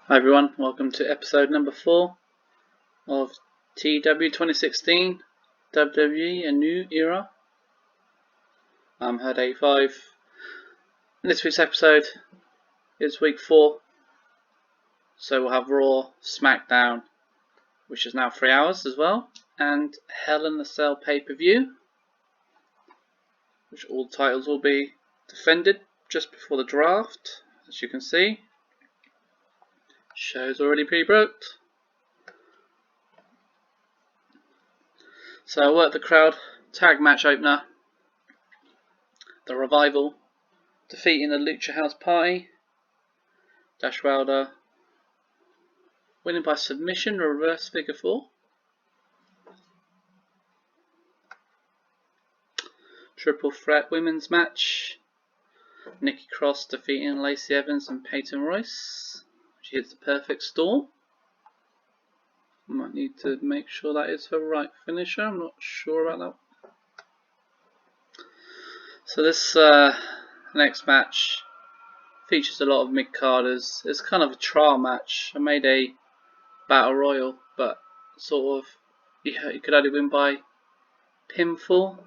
Hi everyone, welcome to episode number 4 of TEW 2016 WWE A New Era. I'm Herd 85. In this week's episode is week 4, so we'll have Raw, SmackDown, which is now 3 hours as well, and Hell in the Cell PPV, which all titles will be defended just before the draft, as you can see. Show's already pre-booked. So I worked the crowd tag match opener. The Revival defeating the Lucha House Party. Dash Wilder winning by submission, reverse figure 4. Triple threat women's match. Nikki Cross defeating Lacey Evans and Peyton Royce. She hits the perfect storm. Might need to make sure that is her right finisher. I'm not sure about that. So this next match features a lot of mid-carders. It's kind of a trial match. I made a battle royal, but sort of you could only win by pinfall.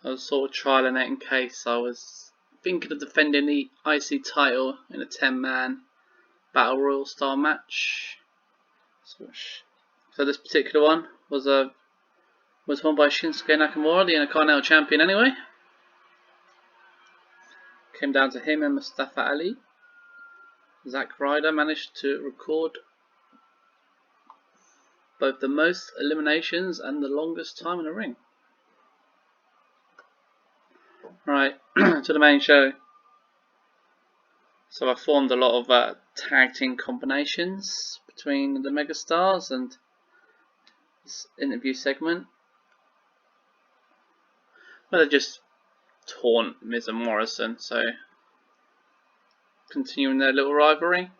I was sort of trialing it in case I was thinking of defending the IC title in a 10-man battle royal style match. So this particular one was won by Shinsuke Nakamura, the Intercontinental Champion anyway. Came down to him and Mustafa Ali. Zack Ryder managed to record both the most eliminations and the longest time in the ring. Right, to the main show. So I formed a lot of tag team combinations between the megastars and this interview segment, where they just taunt Miz and Morrison, so continuing their little rivalry.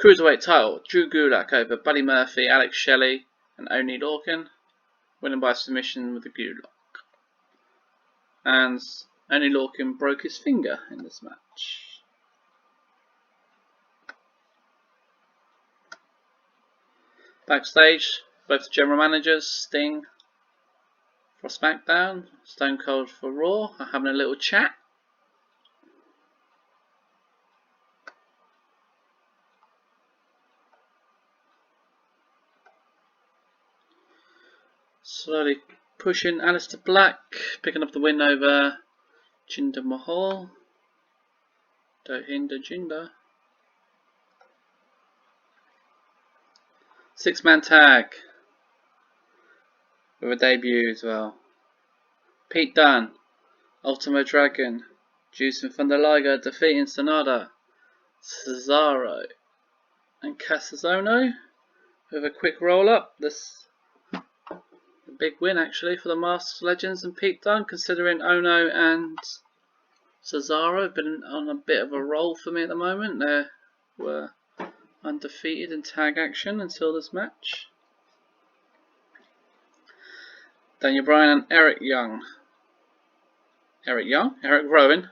Cruiserweight title, Drew Gulak over Buddy Murphy, Alex Shelley and Oney Lorcan, winning by submission with the Gulak. And Oney Lorcan broke his finger in this match. Backstage, both the general managers, Sting for SmackDown, Stone Cold for Raw, are having a little chat. Slowly pushing Aleister Black, picking up the win over Jinder Mahal. Don't hinder Jinder. 6-man tag with a debut as well. Pete Dunne, Ultimo Dragon, Juice and Thunder Liger defeating Sonata, Cesaro and Casazono with a quick roll up. This a big win actually for the Masked Legends and Pete Dunne, considering Ono and Cesaro have been on a bit of a roll for me at the moment. They were undefeated in tag action until this match. Daniel Bryan and Eric Rowan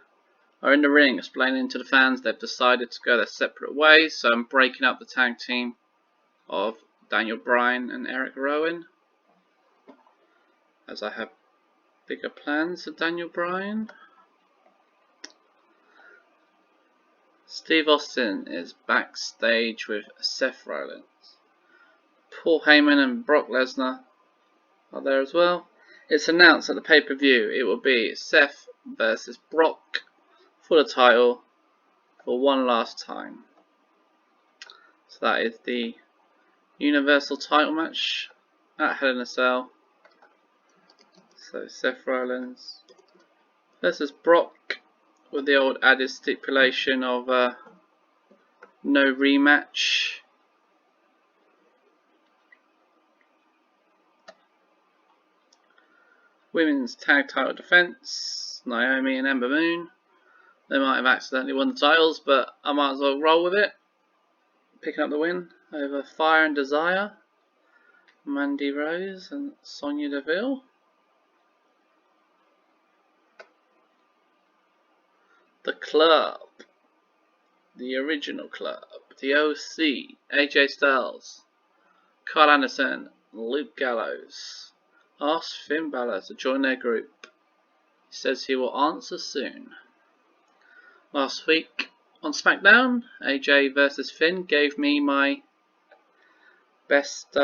are in the ring explaining to the fans they've decided to go their separate ways, so I'm breaking up the tag team of Daniel Bryan and Eric Rowan, as I have bigger plans for Daniel Bryan. Steve Austin is backstage with Seth Rollins. Paul Heyman and Brock Lesnar are there as well. It's announced at the pay-per-view it will be Seth versus Brock for the title for one last time. So that is the Universal title match at Hell in a Cell. So Seth Rollins versus Brock, with the old added stipulation of no rematch. Women's tag title defense, Naomi and Ember Moon. They might have accidentally won the titles, but I might as well roll with it. Picking up the win over Fire and Desire, Mandy Rose and Sonya Deville. The Club, the original Club, the OC, AJ Styles, Carl Anderson, Luke Gallows, asked Finn Balor to join their group. He says he will answer soon. Last week on SmackDown, AJ vs Finn gave me my best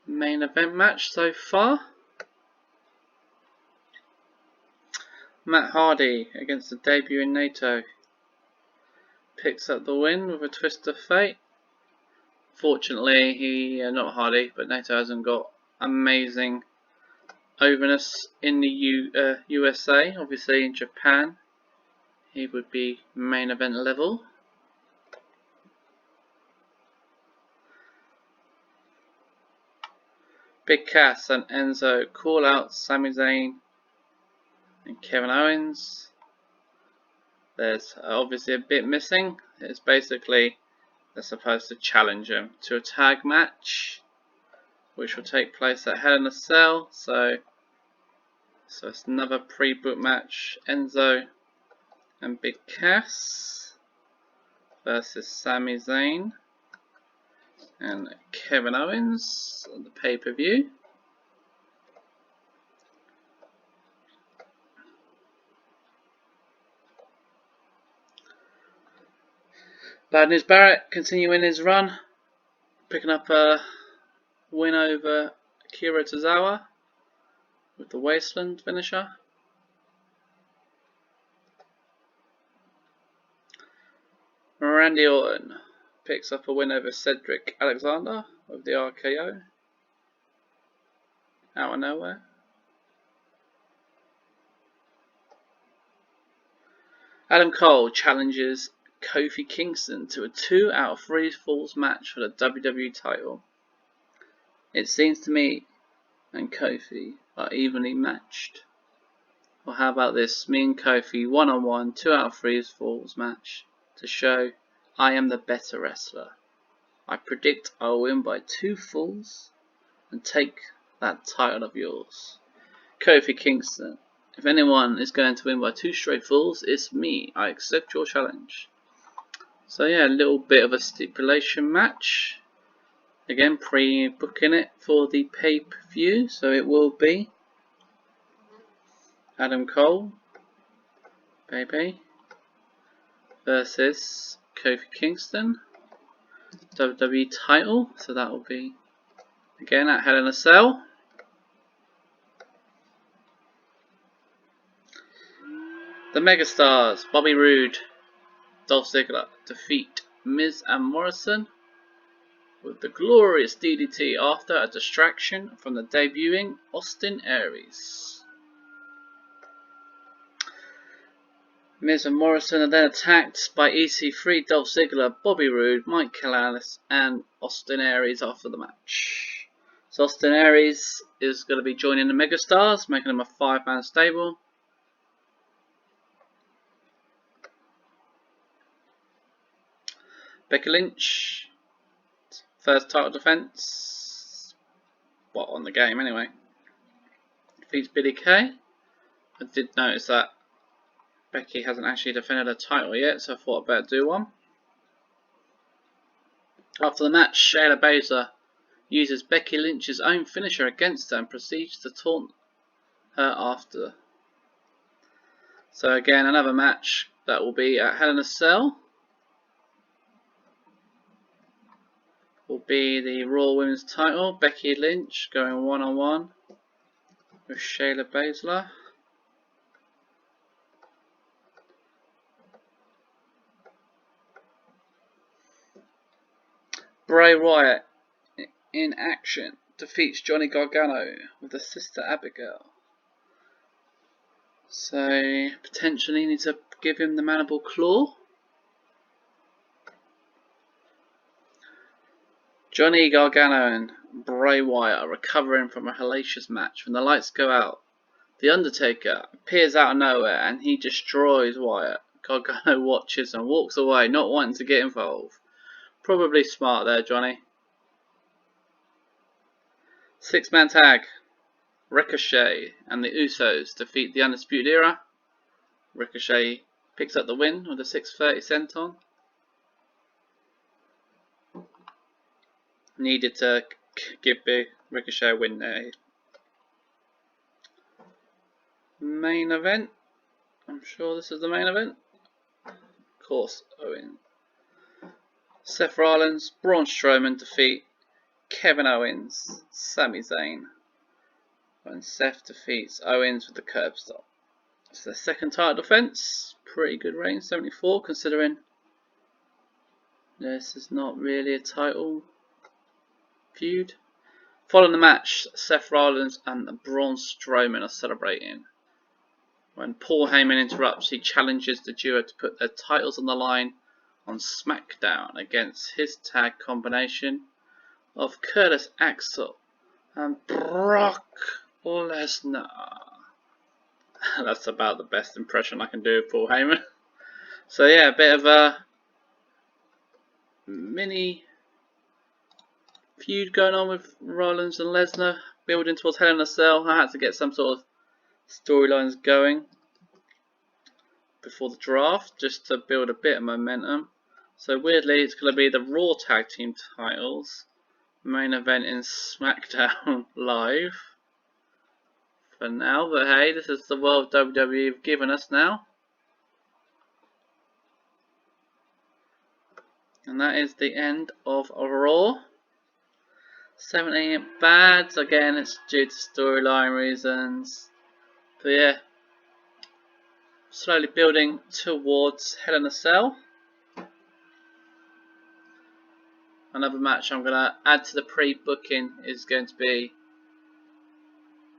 main event match so far. Matt Hardy against the debuting Naito picks up the win with a twist of fate. Fortunately, not Hardy, but Naito hasn't got amazing overness in the USA. Obviously, in Japan, he would be main event level. Big Cass and Enzo call out Sami Zayn and Kevin Owens. There's obviously a bit missing. It's basically they're supposed to challenge him to a tag match, which will take place at Hell in a Cell. So it's another pre-book match. Enzo and Big Cass versus Sami Zayn and Kevin Owens on the pay-per-view. Bad News Barrett continuing his run, picking up a win over Akira Tozawa with the Wasteland finisher. Randy Orton picks up a win over Cedric Alexander with the RKO out of nowhere. Adam Cole challenges Kofi Kingston to a 2 out of 3 falls match for the WWE title. It seems to me and Kofi are evenly matched. Well, how about this? Me and Kofi 1-on-1, 2 out of 3 falls match to show I am the better wrestler. I predict I will win by 2 falls and take that title of yours. Kofi Kingston, if anyone is going to win by 2 straight falls, it's me. I accept your challenge. So yeah, a little bit of a stipulation match. Again, pre-booking it for the pay-per-view, so it will be Adam Cole, baby, versus Kofi Kingston, WWE title. So that will be again at Hell in a Cell. The Megastars, Bobby Roode, Dolph Ziggler defeat Miz and Morrison with the glorious DDT after a distraction from the debuting Austin Aries. Miz and Morrison are then attacked by EC3, Dolph Ziggler, Bobby Roode, Mike Kanellis and Austin Aries after the match. So Austin Aries is going to be joining the Megastars, making them a 5-man stable. Becky Lynch, first title defense, on the game anyway, defeats Billie Kay. I did notice that Becky hasn't actually defended her title yet, so I thought I'd better do one. After the match, Shayna Baszler uses Becky Lynch's own finisher against her and proceeds to taunt her after. So again, another match that will be at Hell in a Cell. Will be the Raw Women's title. Becky Lynch going 1-on-1 with Shayna Baszler. Bray Wyatt in action defeats Johnny Gargano with his sister Abigail. So potentially need to give him the mandible claw. Johnny Gargano and Bray Wyatt are recovering from a hellacious match. When the lights go out, The Undertaker appears out of nowhere and he destroys Wyatt. Gargano watches and walks away, not wanting to get involved. Probably smart there, Johnny. 6-man tag. Ricochet and the Usos defeat the Undisputed Era Ricochet picks up the win with a 630 senton. Needed to give Big Ricochet a win there. Main event. I'm sure this is the main event. Of course, Owen. Seth Rollins, Braun Strowman defeat Kevin Owens, Sami Zayn. When Seth defeats Owens with the curb stop. It's their second title defense. Pretty good reign, 74, considering this is not really a title feud. Following the match, Seth Rollins and Braun Strowman are celebrating. When Paul Heyman interrupts, he challenges the duo to put their titles on the line on SmackDown against his tag combination of Curtis Axel and Brock Lesnar. That's about the best impression I can do of Paul Heyman. So yeah, a bit of a mini feud going on with Rollins and Lesnar, building towards Hell in a Cell. I had to get some sort of storylines going before the draft, just to build a bit of momentum. So weirdly, it's going to be the Raw Tag Team titles main event in SmackDown Live for now. But hey, this is the world WWE have given us now. And that is the end of Raw. 7 ain't bad. Again, it's due to storyline reasons. But yeah, slowly building towards Hell in a Cell. Another match I'm going to add to the pre-booking is going to be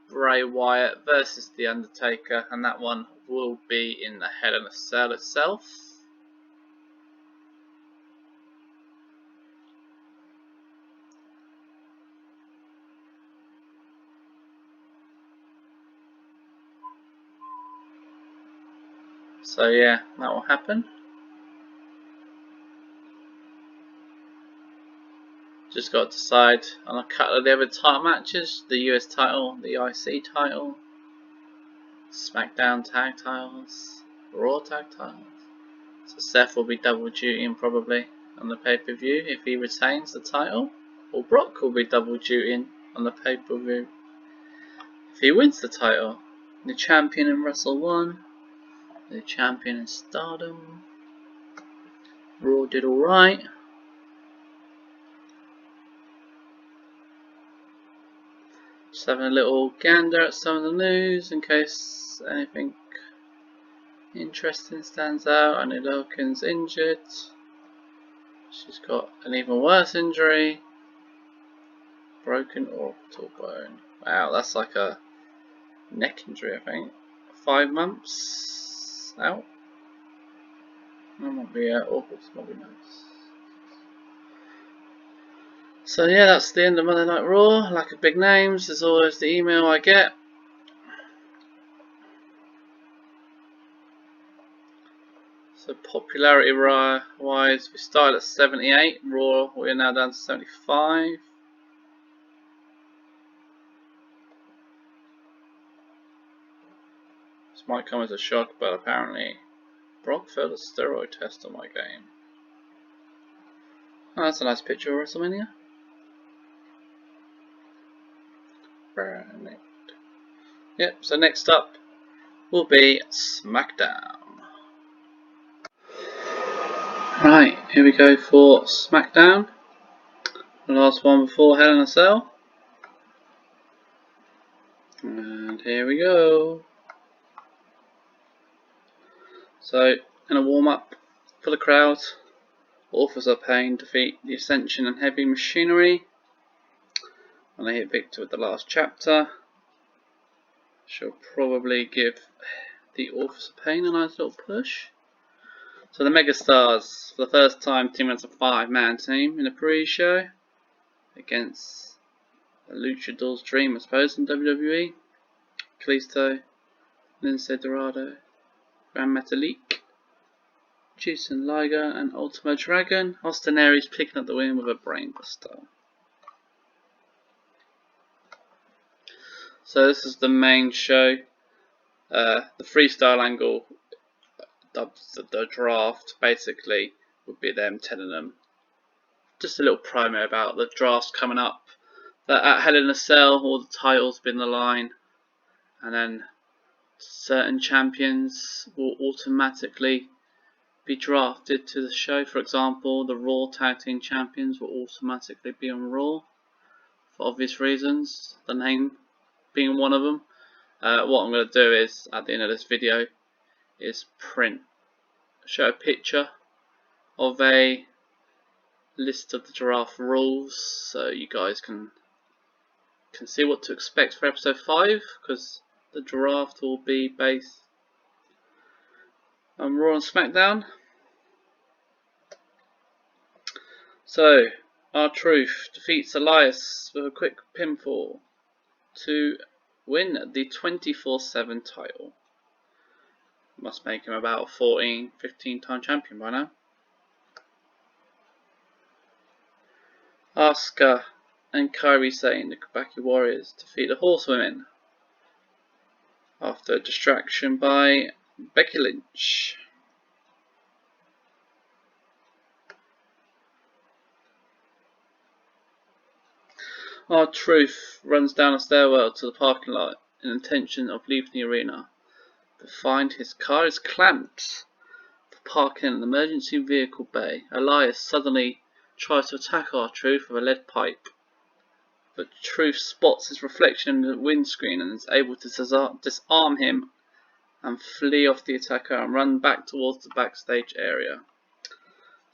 Bray Wyatt versus The Undertaker, and that one will be in the Hell in a Cell itself. So yeah, that will happen. Just got to decide on a couple of the other title matches: the US title, the IC title, SmackDown tag titles, Raw tag titles. So Seth will be double dutying probably on the pay-per-view if he retains the title, or Brock will be double dutying on the pay-per-view if he wins the title. The champion in Wrestle 1, the champion in Stardom. Raw did alright. Just having a little gander at some of the news in case anything interesting stands out. I know Lilkin's injured. She's got an even worse injury. Broken orbital bone. Wow, that's like a neck injury, I think. 5 months out. That might be awful, might be nice. So yeah, that's the end of Monday Night Raw. Lack of big names is always the email I get. So popularity wise, we started at 78. Raw, we're now down to 75. This might come as a shock, but apparently Brock failed a steroid test on my game. Oh, that's a nice picture of WrestleMania. Yep, so next up will be SmackDown. Right, here we go for SmackDown. The last one before Hell in a Cell. And here we go. So, in a warm-up for the crowd, Authors of Pain defeat the Ascension and Heavy Machinery. And they hit victor with the last chapter. She'll probably give the Authors of Pain a nice little push. So the Megastars, for the first time, team as a 5-man team in a pre-show against the Luchador's Dream, I suppose, in WWE. Kalisto, Lince Dorado, Gran Metalik, Jason Liger, and Ultimo Dragon. Austin Aries picking up the win with a brainbuster. So this is the main show. The freestyle angle the draft basically would be them telling them just a little promo about the drafts coming up. That at Hell in a Cell, all the titles be in the line, and then certain champions will automatically be drafted to the show. For example, the Raw Tag Team Champions will automatically be on Raw for obvious reasons, the name being one of them. What I'm going to do is, at the end of this video, is show a picture of a list of the draft rules, so you guys can see what to expect for episode 5, because the draft will be based on Raw and SmackDown. So, R-Truth defeats Elias with a quick pinfall to win the 24/7 title. Must make him about 15 time champion by now. Asuka and Kairi Sane, the Kabaki Warriors, defeat the Horsewomen after a distraction by Becky Lynch. R-Truth runs down a stairwell to the parking lot in intention of leaving the arena, but find his car is clamped for parking in an emergency vehicle bay. Elias suddenly tries to attack R-Truth with a lead pipe, but Truth spots his reflection in the windscreen and is able to disarm him and flee off the attacker and run back towards the backstage area.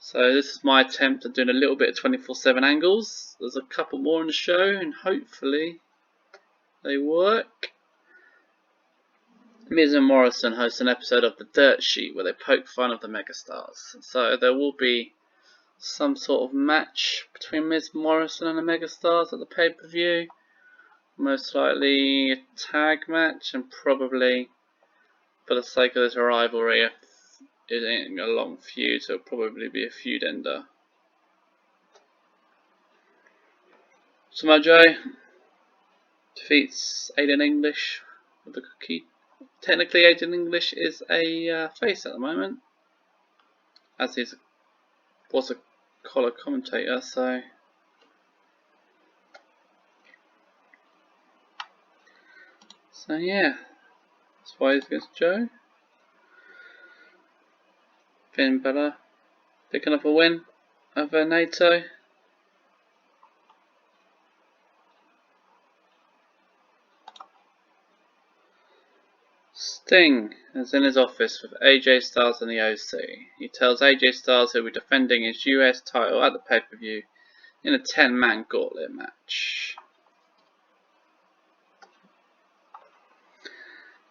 So this is my attempt at doing a little bit of 24/7 angles. There's a couple more in the show and hopefully they work. Miz and Morrison host an episode of The Dirt Sheet where they poke fun of the megastars. So there will be some sort of match between Miz Morrison and the megastars at the pay-per-view. Most likely a tag match, and probably, for the sake of this rivalry, it ain't a long feud, so it'll probably be a feud ender. Samoa Joe defeats Aiden English with the key. Technically, Aiden English is a face at the moment, as he was a collar commentator, so yeah, that's why he's against Joe. Finn Balor picking up a win over Naito. Sting is in his office with AJ Styles and the OC. He tells AJ Styles he'll be defending his US title at the pay-per-view in a 10-man gauntlet match.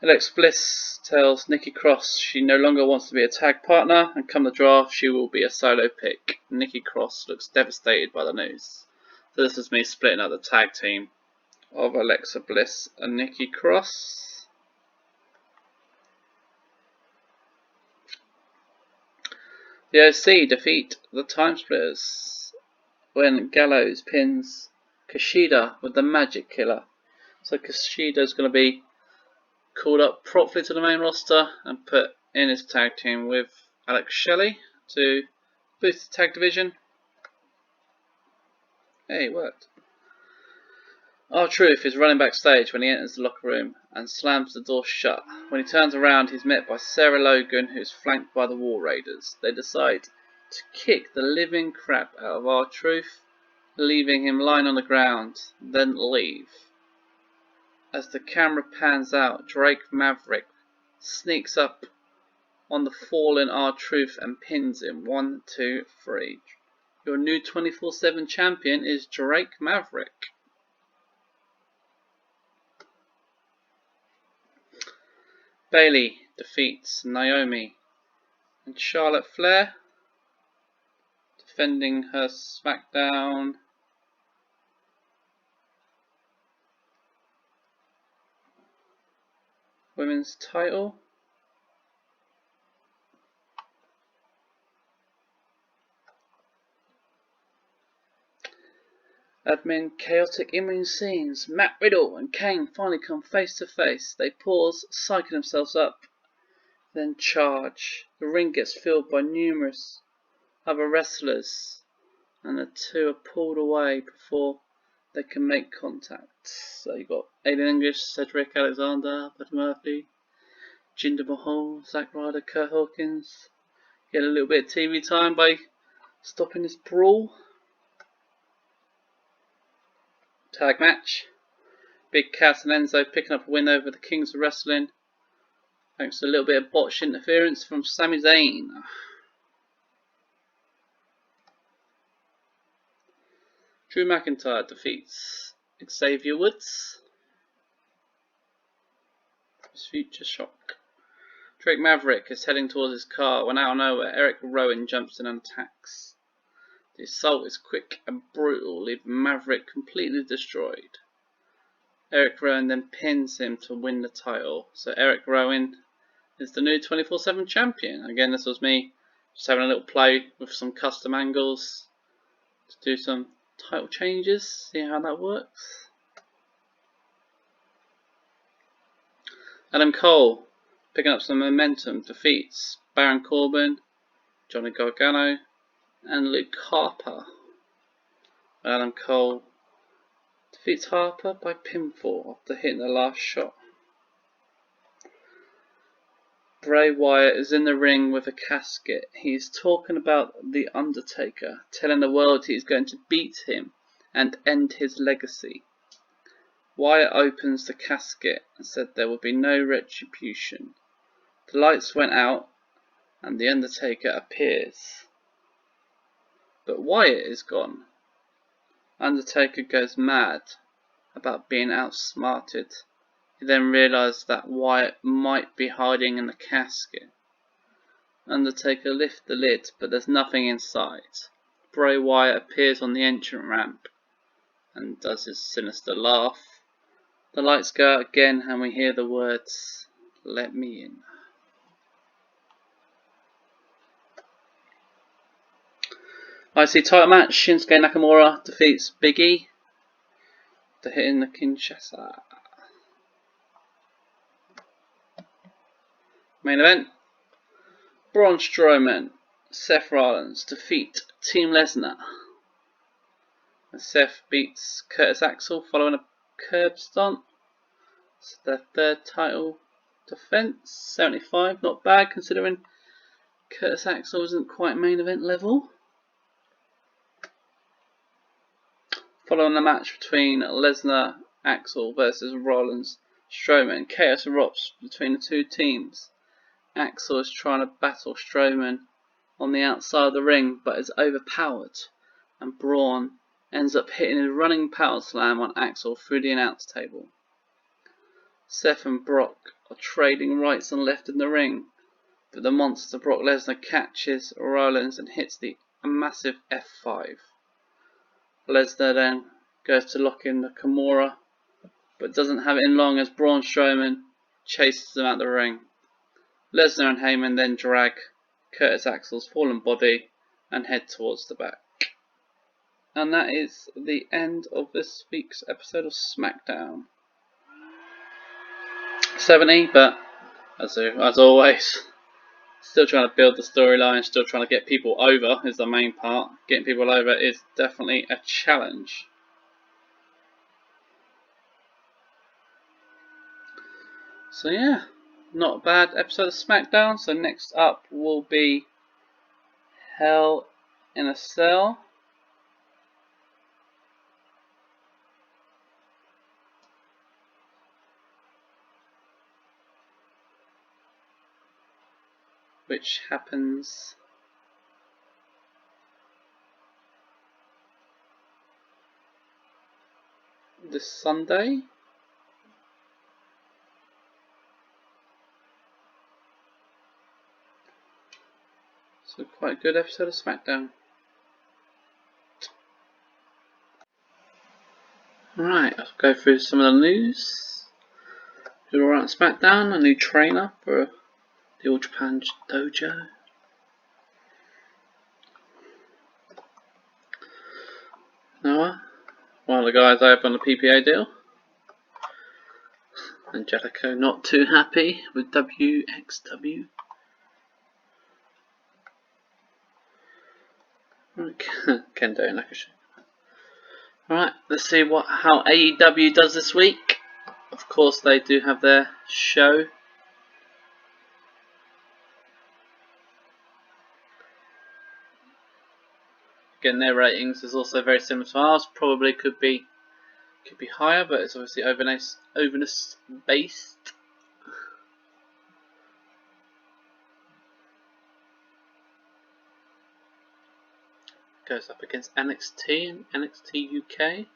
Alexa Bliss tells Nikki Cross she no longer wants to be a tag partner, and come the draft she will be a solo pick. Nikki Cross looks devastated by the news. So this is me splitting up the tag team of Alexa Bliss and Nikki Cross. The OC defeat the Time Splitters when Gallows pins Kushida with the Magic Killer. So Kushida is going to be called up properly to the main roster and put in his tag team with Alex Shelley to boost the tag division. Hey, it worked. R-Truth is running backstage when he enters the locker room and slams the door shut. When he turns around, he's met by Sarah Logan, who's flanked by the War Raiders. They decide to kick the living crap out of R-Truth, leaving him lying on the ground, then leave. As the camera pans out, Drake Maverick sneaks up on the fallen R-Truth and pins him. 1, 2, 3. Your new 24/7 champion is Drake Maverick. Bayley defeats Naomi and Charlotte Flair, defending her SmackDown Women's title. Admin chaotic in-ring scenes. Matt Riddle and Kane finally come face to face. They pause, psyching themselves up then charge. The ring gets filled by numerous other wrestlers, and the two are pulled away before they can make contact. So you've got Aiden English, Cedric Alexander, Buddy Murphy, Jinder Mahal, Zack Ryder, Kurt Hawkins. Get a little bit of TV time by stopping this brawl. Tag match. Big Cass and Enzo picking up a win over the Kings of Wrestling, thanks to a little bit of botched interference from Sami Zayn. Drew McIntyre defeats Xavier Woods. His future shock. Drake Maverick is heading towards his car when out of nowhere Eric Rowan jumps in and attacks. The assault is quick and brutal, leaving Maverick completely destroyed. Eric Rowan then pins him to win the title. So Eric Rowan is the new 24/7 champion. Again, this was me just having a little play with some custom angles to do some title changes, see how that works. Adam Cole, picking up some momentum, defeats Baron Corbin, Johnny Gargano, and Luke Harper. Adam Cole defeats Harper by pinfall after hitting the last shot. Bray Wyatt is in the ring with a casket. He's talking about The Undertaker, telling the world he's going to beat him and end his legacy. Wyatt opens the casket and said there would be no retribution. The lights went out and The Undertaker appears. But Wyatt is gone. Undertaker goes mad about being outsmarted. He then realised that Wyatt might be hiding in the casket. Undertaker lifts the lid, but there's nothing inside. Bray Wyatt appears on the entrance ramp and does his sinister laugh. The lights go out again and we hear the words, "Let me in." IC title match, Shinsuke Nakamura defeats Big E to hit in the Kinshasa. Main event, Braun Strowman, Seth Rollins defeat Team Lesnar. Seth beats Curtis Axel following a curb stomp. It's their third title defense. 75, not bad considering Curtis Axel isn't quite main event level. Following the match between Lesnar, Axel versus Rollins, Strowman, chaos erupts between the two teams. Axel is trying to battle Strowman on the outside of the ring but is overpowered, and Braun ends up hitting his running power slam on Axel through the announce table. Seth and Brock are trading rights and left in the ring, but the monster Brock Lesnar catches Rollins and hits a massive F5. Lesnar then goes to lock in the Kimura, but doesn't have it in long as Braun Strowman chases him out the ring. Lesnar and Heyman then drag Curtis Axel's fallen body and head towards the back. And that is the end of this week's episode of SmackDown. 70, but as always, still trying to build the storyline, still trying to get people over is the main part. Getting people over is definitely a challenge. So yeah, not a bad episode of SmackDown. So next up will be Hell in a Cell. Which happens this Sunday. So quite a good episode of SmackDown. Alright, I'll go through some of the news. You're alright on SmackDown, a new trainer for the All Japan Dojo. Noah, one of the guys over on the PPA deal. And Jericho not too happy with WXW. Kendo and Nakasha. Alright, let's see how AEW does this week. Of course they do have their show. Again, their ratings is also very similar to ours. Probably could be higher, but it's obviously overness based. Goes up against NXT and NXT UK.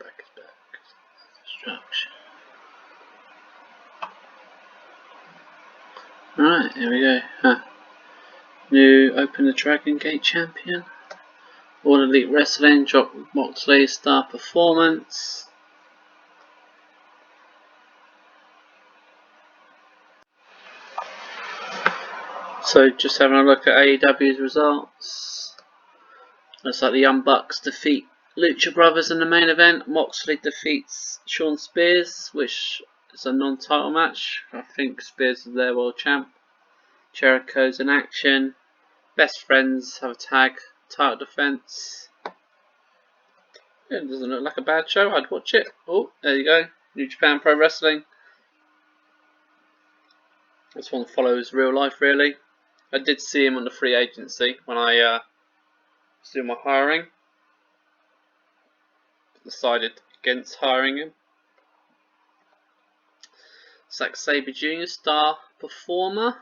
Back is back. Destruction. Alright, here we go. New Open the Dragon Gate champion. All Elite Wrestling, drop Moxley star performance. So just having a look at AEW's results. Looks like the Young Bucks defeat Lucha Brothers in the main event. Moxley defeats Shawn Spears, which is a non-title match. I think Spears is their world champ. Jericho's in action. Best Friends have a tag title defense. Yeah, it doesn't look like a bad show. I'd watch it. Oh, there you go. New Japan Pro Wrestling. This one follows real life, really. I did see him on the free agency when I was doing my hiring. Decided against hiring him. Zack Sabre Jr. star performer.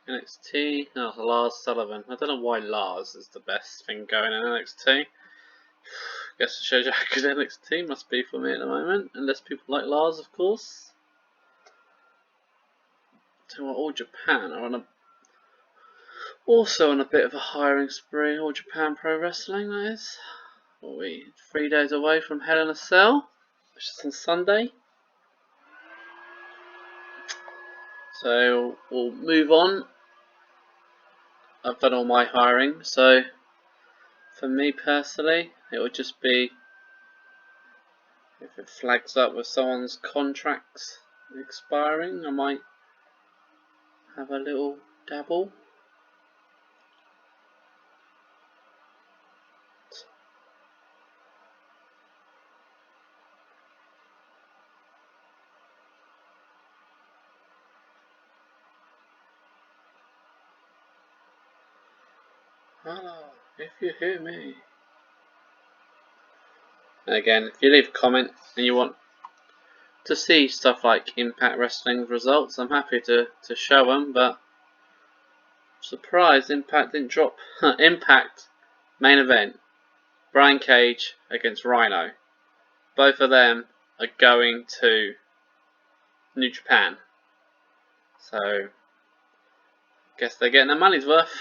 NXT. Oh, Lars Sullivan. I don't know why Lars is the best thing going in NXT. Guess it shows you how good NXT must be for me at the moment. Unless people like Lars, of course. So All Japan are also on a bit of a hiring spree. All Japan Pro Wrestling, that is. What are we 3 days away from Hell in a Cell, which is on Sunday. So we'll move on. I've done all my hiring, so for me personally, it would just be if it flags up with someone's contracts expiring, I might have a little dabble. Hello, if you hear me. And again, if you leave a comment and you want to see stuff like Impact Wrestling's results, I'm happy to show them, but surprised Impact didn't drop. Impact main event, Brian Cage against Rhino. Both of them are going to New Japan, so guess they're getting their money's worth.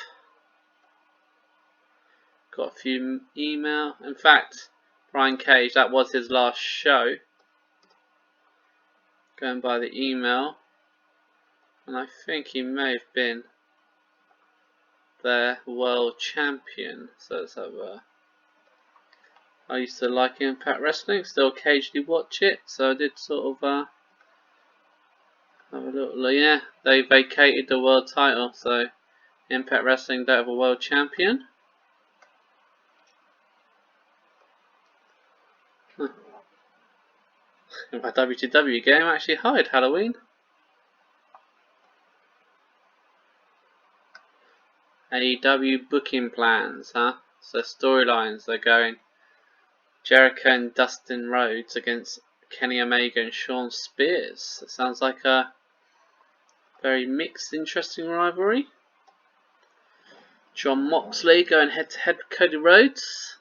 Got a few email. In fact, Brian Cage, that was his last show. Going by the email, and I think he may have been their world champion. So let's have a. I used to like Impact Wrestling, still occasionally watch it, so I did sort of have a little. Yeah, they vacated the world title, so Impact Wrestling don't have a world champion. In my WTW game, I actually hired Halloween. AEW booking plans, huh? So storylines, they're going Jericho and Dustin Rhodes against Kenny Omega and Shawn Spears. That sounds like a very mixed, interesting rivalry. John Moxley going head to head with Cody Rhodes.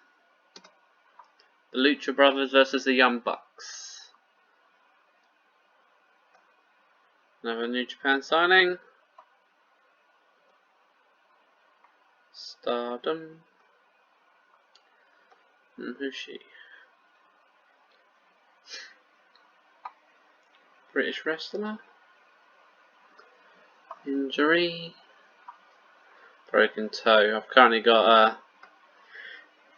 The Lucha Brothers versus the Young Bucks. Another New Japan signing. Stardom. And who's she? British wrestler. Injury. Broken toe. I've currently got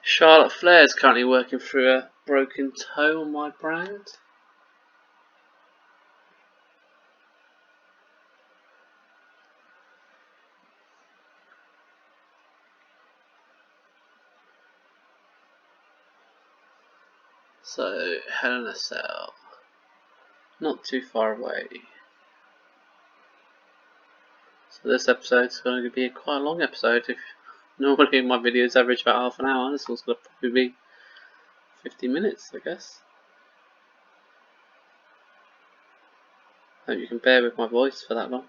Charlotte Flair's currently working through a broken toe on my brand. So, Hell in a Cell. Not too far away. So this episode's going to be quite a long episode. If normally my videos average about half an hour, this one's going to probably be 50 minutes, I guess. Hope you can bear with my voice for that long.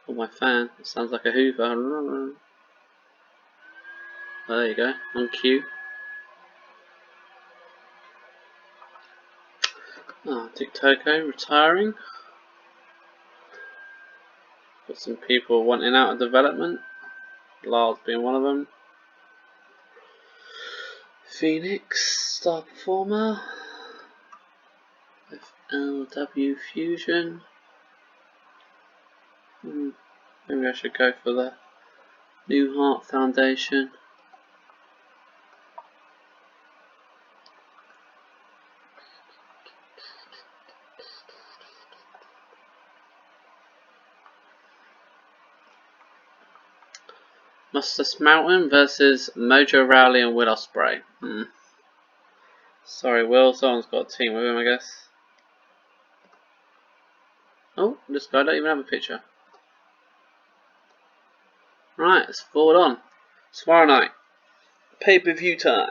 Or my fan. It sounds like a Hoover. There you go, on cue. TikTok retiring. Got some people wanting out of development. Lars being one of them. Phoenix, star performer. FLW Fusion. Maybe I should go for the New Heart Foundation. Mustus Mountain versus Mojo Rowley and Will Ospreay. Sorry, Will, someone's got a team with him, I guess. Oh, this guy don't even have a picture. Right, let's forward on. Tomorrow night, pay-per-view time.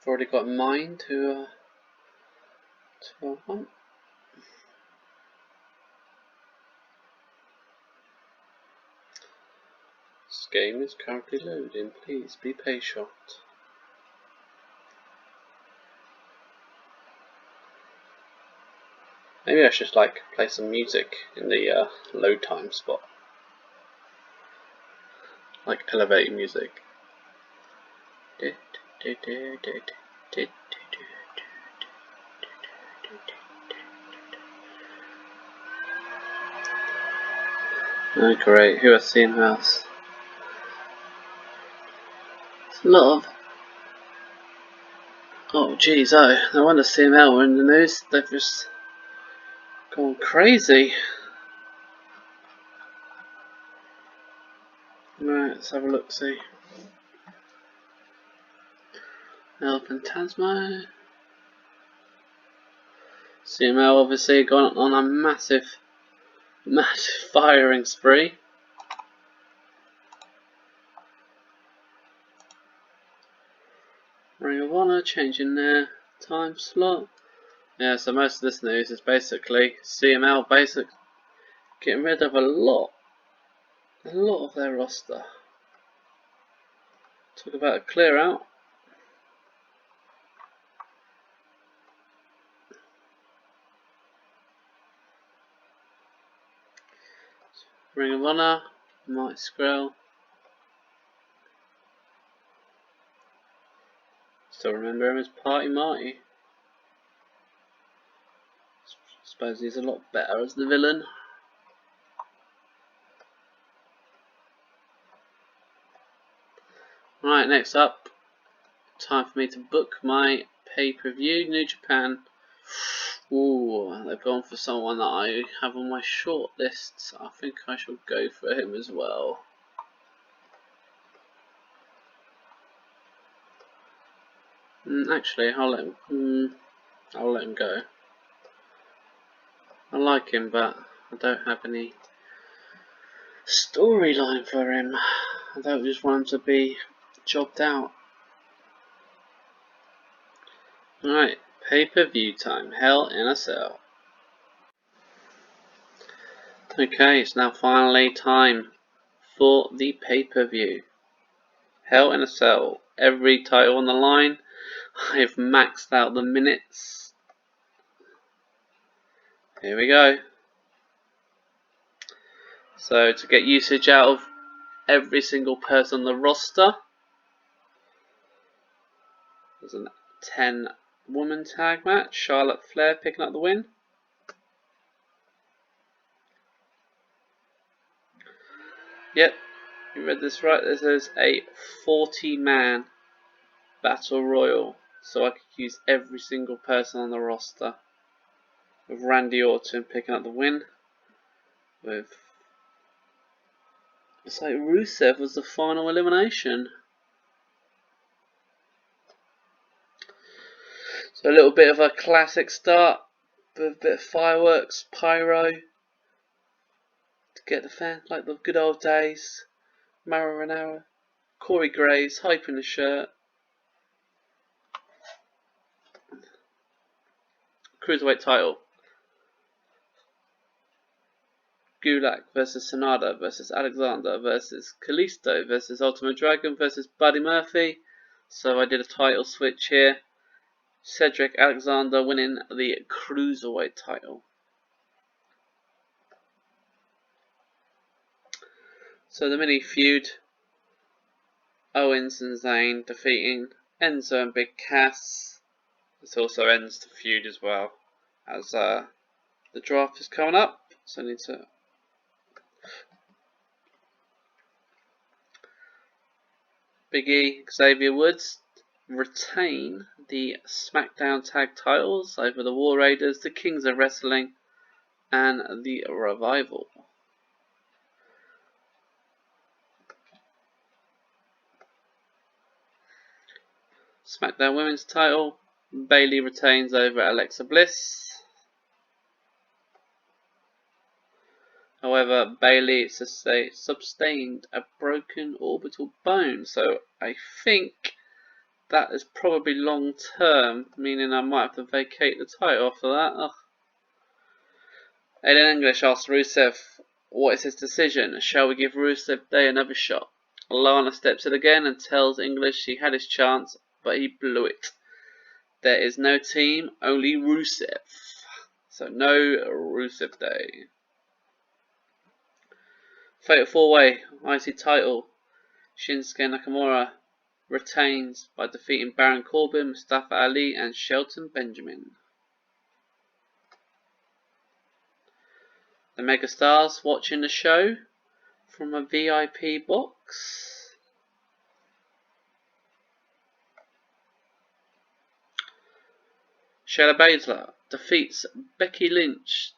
I've already got mine to want. This game is currently loading. Please be patient. Maybe I should play some music in the load time spot, like elevator music. Oh great, who has seen House? It's a lot of... Oh jeez, no wonder CML were in the news. They've just gone crazy. Right, let's have a look, see. El Phantasmo. CML obviously gone on a massive firing spree. Ring of Honor changing their time slot. Yeah, so most of this news is basically CML getting rid of a lot of their roster. Talk about a clear out. Ring of Honor, Mike Skrill. Still remember him as Party Marty. Suppose he's a lot better as the villain. Right, next up, time for me to book my pay-per-view, New Japan. Ooh, they've gone for someone that I have on my short list, so I think I shall go for him as well. Actually, I'll let him go. I like him, but I don't have any storyline for him. I don't just want him to be jobbed out. Alright, pay-per-view time. Hell in a Cell. Okay, it's now finally time for the pay-per-view. Hell in a Cell. Every title on the line. I've maxed out the minutes. Here we go. So to get usage out of every single person on the roster, there's a 10-woman tag match. Charlotte Flair picking up the win. Yep, you read this right. This is a 40-man battle royal, so I could use every single person on the roster. With Randy Orton picking up the win. It's like Rusev was the final elimination. So a little bit of a classic start, with a bit of fireworks, pyro, to get the fans like the good old days. Marinara, Corey Graves, hype in the shirt. Cruiserweight title. Gulak versus Sanada versus Alexander versus Kalisto versus Ultimate Dragon versus Buddy Murphy. So I did a title switch here. Cedric Alexander winning the Cruiserweight title. So the mini feud, Owens and Zayn defeating Enzo and Big Cass. This also ends the feud as well, as the draft is coming up, so I need to Big E, Xavier Woods retain the SmackDown Tag Titles over the War Raiders, the Kings of Wrestling, and the Revival. SmackDown Women's title, Bayley retains over Alexa Bliss. However, Bayley sustained a broken orbital bone, so I think that is probably long term, meaning I might have to vacate the title after that. Ugh. Aiden English asks Rusev what is his decision. Shall we give Rusev Day another shot? Lana steps in again and tells English he had his chance, but he blew it. There is no team, only Rusev. So no Rusev Day. Fatal 4-Way IC title. Shinsuke Nakamura retains by defeating Baron Corbin, Mustafa Ali and Shelton Benjamin. The megastars watching the show from a VIP box. Shayna Baszler defeats Becky Lynch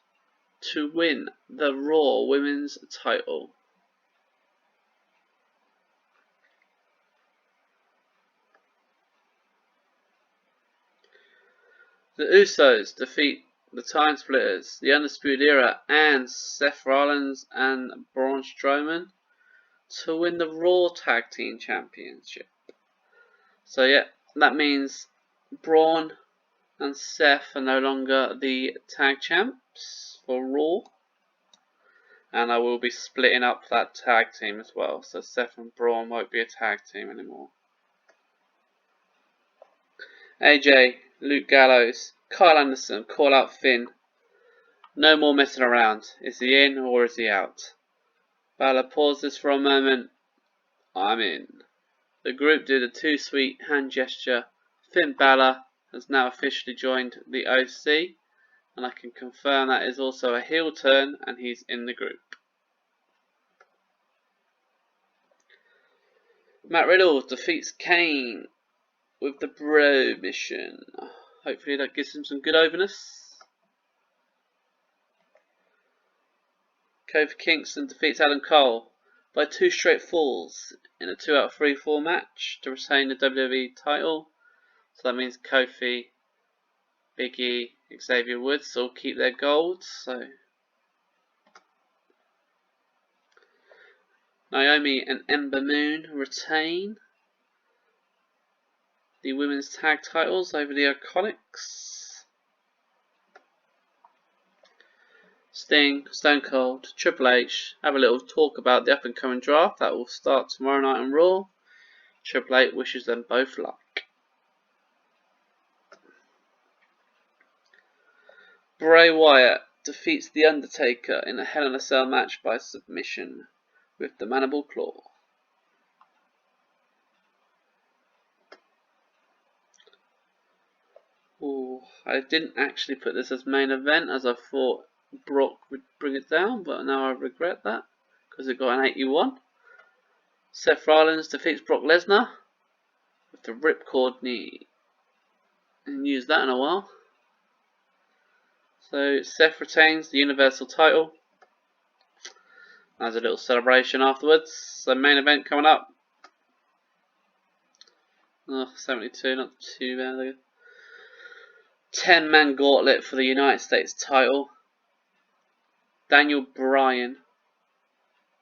to win the Raw Women's title. The Usos defeat the Time Splitters, the Undisputed Era, and Seth Rollins and Braun Strowman to win the Raw Tag Team Championship. So yeah, that means Braun and Seth are no longer the tag champs for Raw. And I will be splitting up that tag team as well. So Seth and Braun won't be a tag team anymore. AJ, Luke Gallows, Kyle Anderson call out Finn. No more messing around. Is he in or is he out? Balor pauses for a moment. I'm in. The group do the too sweet hand gesture. Finn Balor has now officially joined the OC. And I can confirm that is also a heel turn and he's in the group. Matt Riddle defeats Kane with the Bro mission. Hopefully that gives him some good overness. Kofi Kingston defeats Adam Cole by 2 straight falls in a 2 out of 3 fall match to retain the WWE title. So that means Kofi, Big E, Xavier Woods all keep their gold. So Naomi and Ember Moon retain the women's tag titles over the Iconics. Sting, Stone Cold, Triple H have a little talk about the up and coming draft that will start tomorrow night on Raw. Triple H wishes them both luck. Bray Wyatt defeats The Undertaker in a Hell in a Cell match by submission with the Mandible Claw. Ooh, I didn't actually put this as main event as I thought Brock would bring it down, but now I regret that because it got an 81. Seth Rollins defeats Brock Lesnar with the ripcord knee. And used that in a while. So Seth retains the Universal title. There's a little celebration afterwards. So main event coming up. 72, not too bad. 10-man gauntlet for the United States title. Daniel Bryan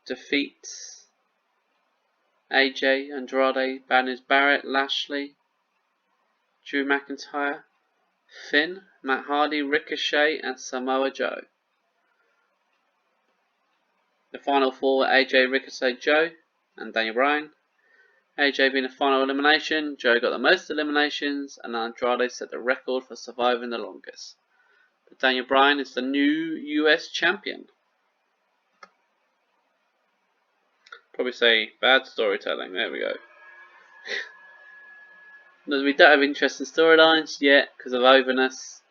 defeats AJ, Andrade, Barrett, Lashley, Drew McIntyre, Finn, Matt Hardy, Ricochet, and Samoa Joe. The final four were AJ, Ricochet, Joe, and Daniel Bryan. AJ being the final elimination, Joe got the most eliminations, and Andrade set the record for surviving the longest. But Daniel Bryan is the new US champion. Probably say bad storytelling. There we go. We don't have interesting storylines yet because of overness,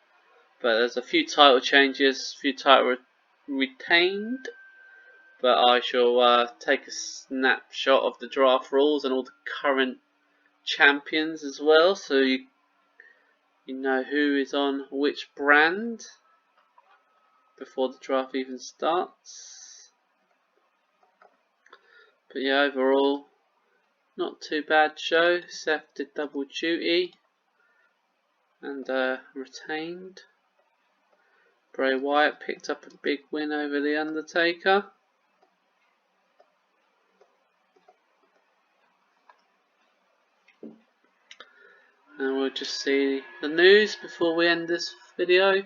but there's a few title changes, a few titles retained. But I shall take a snapshot of the draft rules and all the current champions as well, so you know who is on which brand before the draft even starts. But yeah, overall, not too bad show. Seth did double duty and retained. Bray Wyatt picked up a big win over The Undertaker. And we'll just see the news before we end this video.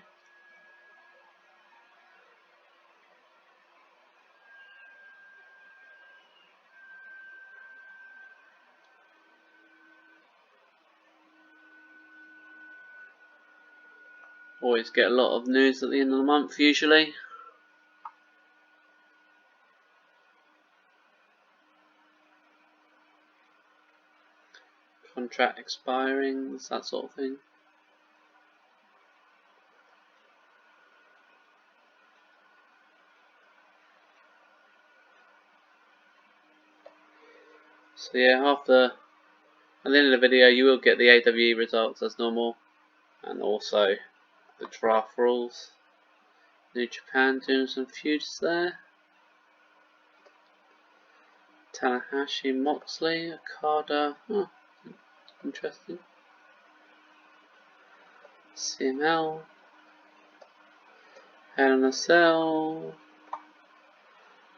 Always get a lot of news at the end of the month usually. Contract expiring, that sort of thing. So yeah, at the end of the video you will get the AWE results as normal, and also the draft rules. New Japan doing some feuds there. Tanahashi, Moxley, Okada, interesting. CML, Hell in a Cell,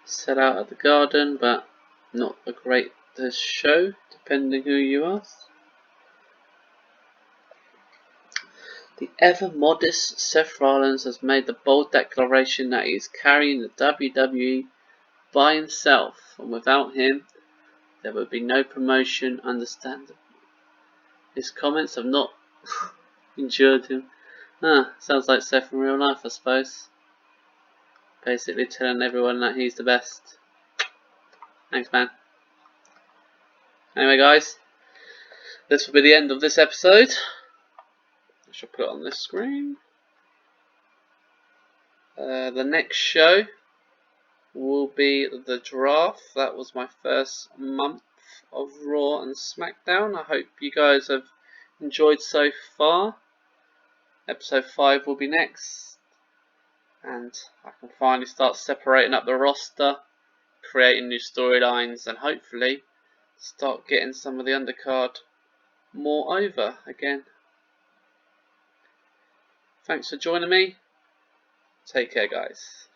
set out at the Garden, but not a great show, depending who you ask. The ever-modest Seth Rollins has made the bold declaration that he is carrying the WWE by himself, and without him, there would be no promotion, understandable. His comments have not injured him. Sounds like Seth in real life, I suppose. Basically telling everyone that he's the best. Thanks, man. Anyway, guys, this will be the end of this episode. I shall put it on this screen. The next show will be the draft. That was my first month of Raw and SmackDown. I hope you guys have enjoyed so far. Episode 5 will be next, and I can finally start separating up the roster, creating new storylines, and hopefully start getting some of the undercard more over again. Thanks for joining me. Take care, guys.